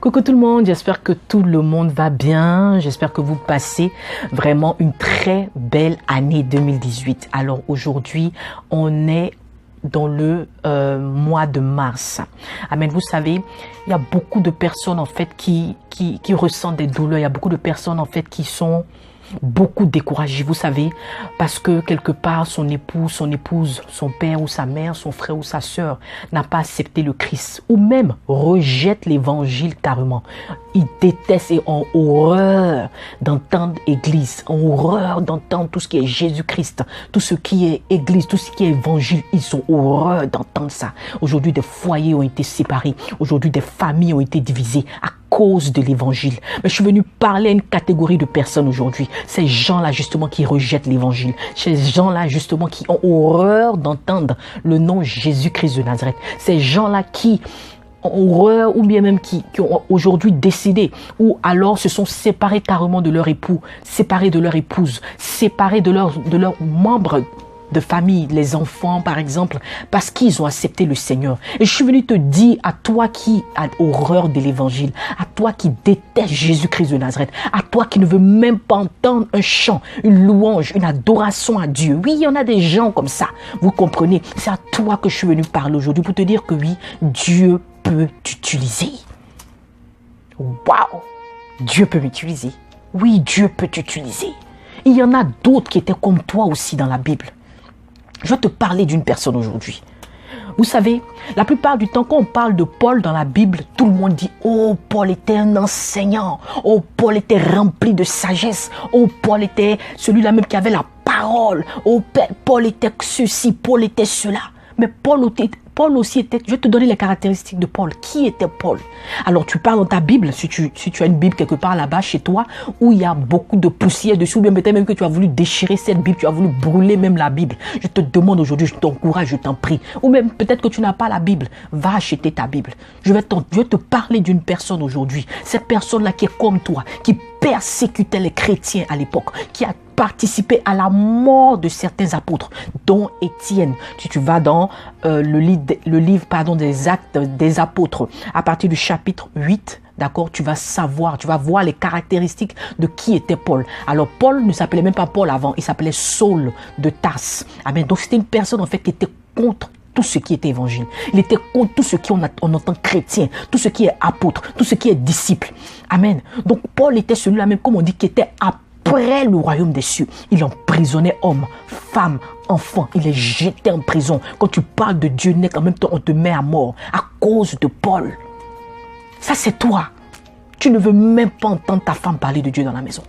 Coucou tout le monde, j'espère que tout le monde va bien. J'espère que vous passez vraiment une très belle année 2018. Alors aujourd'hui, on est dans le mois de mars. Amen. Vous savez, il y a beaucoup de personnes en fait qui ressentent des douleurs. Il y a beaucoup de personnes en fait qui sont beaucoup découragés, vous savez, parce que quelque part son épouse, son père ou sa mère, son frère ou sa sœur n'a pas accepté le Christ ou même rejette l'évangile carrément. Ils détestent et ont horreur d'entendre église, ont horreur d'entendre tout ce qui est Jésus-Christ, tout ce qui est église, tout ce qui est évangile. Ils ont horreur d'entendre ça. Aujourd'hui, des foyers ont été séparés. Aujourd'hui, des familles ont été divisées à cause de l'évangile. Mais je suis venu parler à une catégorie de personnes aujourd'hui. Ces gens-là justement qui rejettent l'évangile. Ces gens-là justement qui ont horreur d'entendre le nom Jésus-Christ de Nazareth. Ces gens-là qui ont horreur ou bien même qui ont aujourd'hui décidé ou alors se sont séparés carrément de leur époux, séparés de leur épouse, séparés de leurs membres de famille, les enfants par exemple, parce qu'ils ont accepté le Seigneur. Et je suis venu te dire à toi qui as horreur de l'évangile, à toi qui déteste Jésus-Christ de Nazareth, à toi qui ne veux même pas entendre un chant, une louange, une adoration à Dieu. Oui, il y en a des gens comme ça, vous comprenez. C'est à toi que je suis venu parler aujourd'hui pour te dire que oui, Dieu peut t'utiliser. Waouh! Dieu peut m'utiliser. Oui, Dieu peut t'utiliser. Il y en a d'autres qui étaient comme toi aussi dans la Bible. Je vais te parler d'une personne aujourd'hui. Vous savez, la plupart du temps, quand on parle de Paul dans la Bible, tout le monde dit « Oh, Paul était un enseignant. Oh, Paul était rempli de sagesse. Oh, Paul était celui-là même qui avait la parole. Oh, Paul était ceci, Paul était cela. » Mais Paul aussi était, je vais te donner les caractéristiques de Paul. Qui était Paul? Alors tu parles dans ta Bible, si tu as une Bible quelque part là-bas chez toi, où il y a beaucoup de poussière dessus, ou bien peut-être même que tu as voulu déchirer cette Bible, tu as voulu brûler même la Bible. Je te demande aujourd'hui, je t'encourage, je t'en prie. Ou même peut-être que tu n'as pas la Bible, va acheter ta Bible. Je vais te parler d'une personne aujourd'hui. Cette personne-là qui est comme toi, qui persécutait les chrétiens à l'époque, qui a participé à la mort de certains apôtres, dont Étienne. Si tu vas dans le livre des Actes des apôtres, à partir du chapitre 8, d'accord, tu vas voir les caractéristiques de qui était Paul. Alors Paul ne s'appelait même pas Paul avant, il s'appelait Saul de Tarse. Amen. Donc c'était une personne en fait qui était contre tout ce qui était évangile. Il était contre tout ce qui on entend chrétien, tout ce qui est apôtre, tout ce qui est disciple. Amen. Donc Paul était celui-là même, comme on dit, qui était après le royaume des cieux. Il emprisonnait hommes, femmes, enfants. Il les jetait en prison. Quand tu parles de Dieu net, en même temps, on te met à mort à cause de Paul. Ça, c'est toi. Tu ne veux même pas entendre ta femme parler de Dieu dans la maison.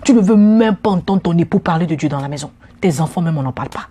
Tu ne veux même pas entendre ton époux parler de Dieu dans la maison. Tes enfants, même, on n'en parle pas.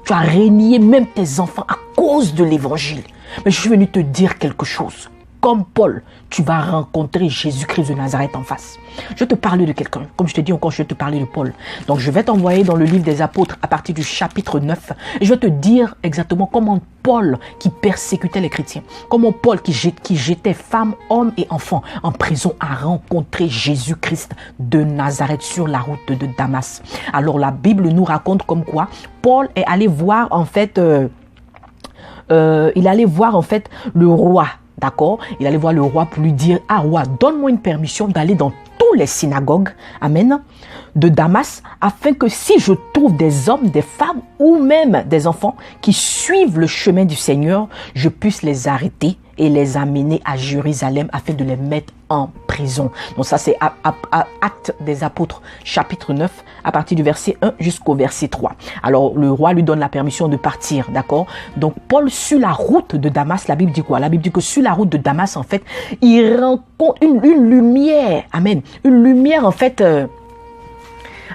Tu as régné même tes enfants à cause de l'évangile. Mais je suis venu te dire quelque chose. Comme Paul, tu vas rencontrer Jésus-Christ de Nazareth en face. Je vais te parler de quelqu'un. Comme je te dis encore, je vais te parler de Paul. Donc, je vais t'envoyer dans le livre des apôtres à partir du chapitre 9. Et je vais te dire exactement comment Paul, qui persécutait les chrétiens, comment Paul, qui jetait femmes, hommes et enfants en prison, a rencontré Jésus-Christ de Nazareth sur la route de Damas. Alors, la Bible nous raconte comme quoi Paul est allé voir en fait, le roi. D'accord? Il allait voir le roi pour lui dire, ah roi, donne-moi une permission d'aller dans tous les synagogues, amen, de Damas, afin que si je trouve des hommes, des femmes ou même des enfants qui suivent le chemin du Seigneur, je puisse les arrêter et les amener à Jérusalem afin de les mettre en prison. Donc ça c'est Actes des apôtres chapitre 9 à partir du verset 1 jusqu'au verset 3. Alors le roi lui donne la permission de partir, d'accord? Donc Paul sur la route de Damas, la Bible dit quoi? La Bible dit que sur la route de Damas en fait, il rencontre une lumière, amen, une lumière en fait,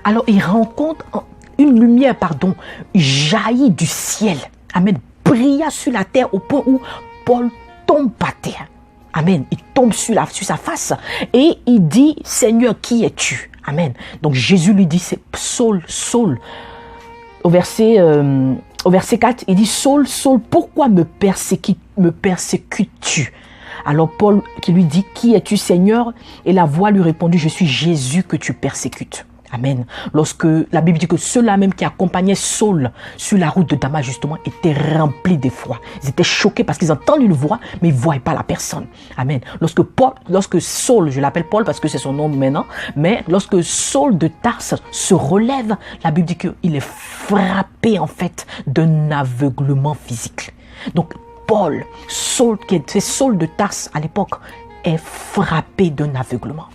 alors il rencontre une lumière, jaillit du ciel, amen, brilla sur la terre au point où Paul tombe par terre. Amen. Il tombe sur sa face et il dit, Seigneur, qui es-tu? Amen. Donc Jésus lui dit, c'est Saul, Saul. Au verset 4, il dit, Saul, Saul, pourquoi me persécutes-tu? Alors Paul qui lui dit, qui es-tu, Seigneur? Et la voix lui répondit, je suis Jésus que tu persécutes. Amen. Lorsque la Bible dit que ceux-là même qui accompagnaient Saul sur la route de Damas, justement, étaient remplis d'effroi. Ils étaient choqués parce qu'ils entendent une voix, mais ils ne voient pas la personne. Amen. Lorsque Saul, je l'appelle Paul parce que c'est son nom maintenant, mais lorsque Saul de Tarse se relève, la Bible dit qu'il est frappé en fait d'un aveuglement physique. Donc Saul, qui était Saul de Tarse à l'époque, est frappé d'un aveuglement.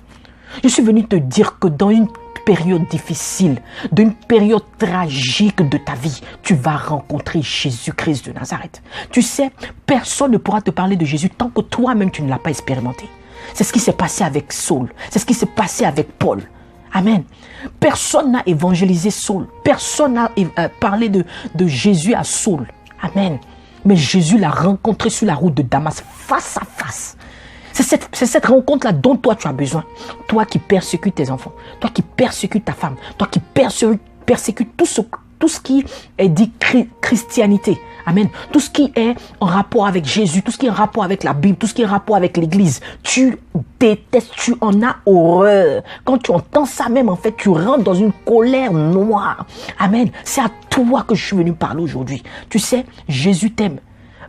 Je suis venu te dire que dans une période difficile, d'une période tragique de ta vie, tu vas rencontrer Jésus-Christ de Nazareth. Tu sais, personne ne pourra te parler de Jésus tant que toi-même tu ne l'as pas expérimenté. C'est ce qui s'est passé avec Saul. C'est ce qui s'est passé avec Paul. Amen. Personne n'a évangélisé Saul. Personne n'a parlé de Jésus à Saul. Amen. Mais Jésus l'a rencontré sur la route de Damas, face à face. C'est cette rencontre-là dont toi tu as besoin. Toi qui persécutes tes enfants, toi qui persécutes ta femme, toi qui persécutes tout ce qui est dit christianité. Amen. Tout ce qui est en rapport avec Jésus, tout ce qui est en rapport avec la Bible, tout ce qui est en rapport avec l'Église. Tu détestes, tu en as horreur. Quand tu entends ça même, en fait, tu rentres dans une colère noire. Amen. C'est à toi que je suis venu parler aujourd'hui. Tu sais, Jésus t'aime.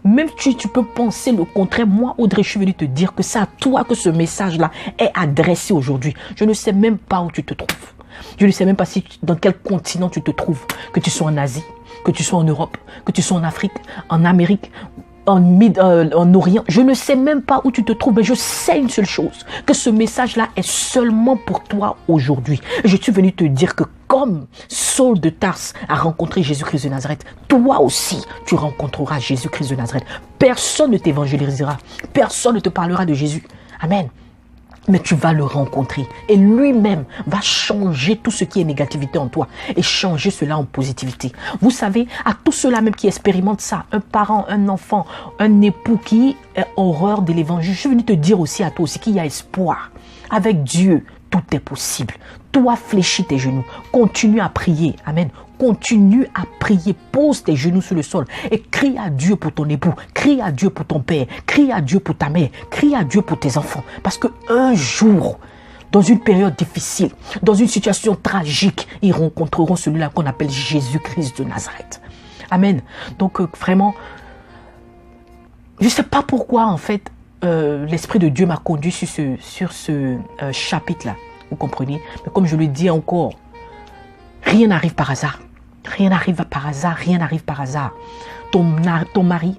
Même si tu peux penser le contraire, moi, Audrey, je suis venu te dire que c'est à toi que ce message-là est adressé aujourd'hui. Je ne sais même pas où tu te trouves. Je ne sais même pas dans quel continent tu te trouves. Que tu sois en Asie, que tu sois en Europe, que tu sois en Afrique, en Amérique, en Orient. Je ne sais même pas où tu te trouves, mais je sais une seule chose, que ce message-là est seulement pour toi aujourd'hui. Je suis venu te dire que comme Saul de Tarse a rencontré Jésus-Christ de Nazareth, toi aussi, tu rencontreras Jésus-Christ de Nazareth. Personne ne t'évangélisera, personne ne te parlera de Jésus. Amen. Mais tu vas le rencontrer et lui-même va changer tout ce qui est négativité en toi et changer cela en positivité. Vous savez, à tous ceux-là même qui expérimentent ça, un parent, un enfant, un époux qui est horreur de l'évangile, je suis venu te dire aussi à toi aussi qu'il y a espoir. Avec Dieu, tout est possible. Toi, fléchis tes genoux, continue à prier. Amen. Continue à prier, pose tes genoux sur le sol et crie à Dieu pour ton époux, crie à Dieu pour ton père, crie à Dieu pour ta mère, crie à Dieu pour tes enfants. Parce qu'un jour, dans une période difficile, dans une situation tragique, ils rencontreront celui-là qu'on appelle Jésus-Christ de Nazareth. Amen. Donc vraiment, je ne sais pas pourquoi en fait, l'Esprit de Dieu m'a conduit sur ce chapitre-là. Vous comprenez? Mais comme je le dis encore, rien n'arrive par hasard. Rien n'arrive par hasard, rien n'arrive par hasard. Ton mari,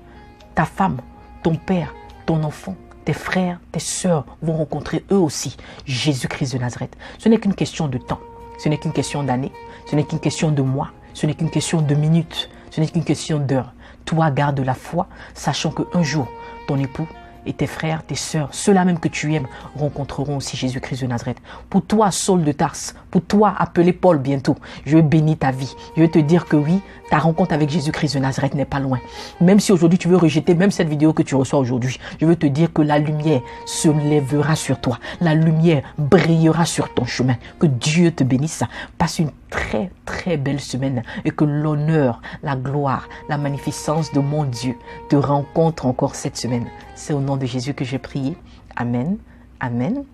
ta femme, ton père, ton enfant, tes frères, tes sœurs vont rencontrer eux aussi Jésus-Christ de Nazareth. Ce n'est qu'une question de temps, ce n'est qu'une question d'années, ce n'est qu'une question de mois, ce n'est qu'une question de minutes, ce n'est qu'une question d'heures. Toi, garde la foi, sachant qu'un jour, ton époux et tes frères, tes sœurs, ceux-là même que tu aimes, rencontreront aussi Jésus-Christ de Nazareth. Pour toi, Saul de Tarse, pour toi, appelé Paul bientôt, je vais bénir ta vie. Je vais te dire que oui, ta rencontre avec Jésus-Christ de Nazareth n'est pas loin. Même si aujourd'hui tu veux rejeter même cette vidéo que tu reçois aujourd'hui, je veux te dire que la lumière se lèvera sur toi. La lumière brillera sur ton chemin. Que Dieu te bénisse. Passe une très très belle semaine et que l'honneur, la gloire, la magnificence de mon Dieu te rencontre encore cette semaine. C'est au nom de Jésus que j'ai prié. Amen, amen,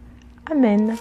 amen.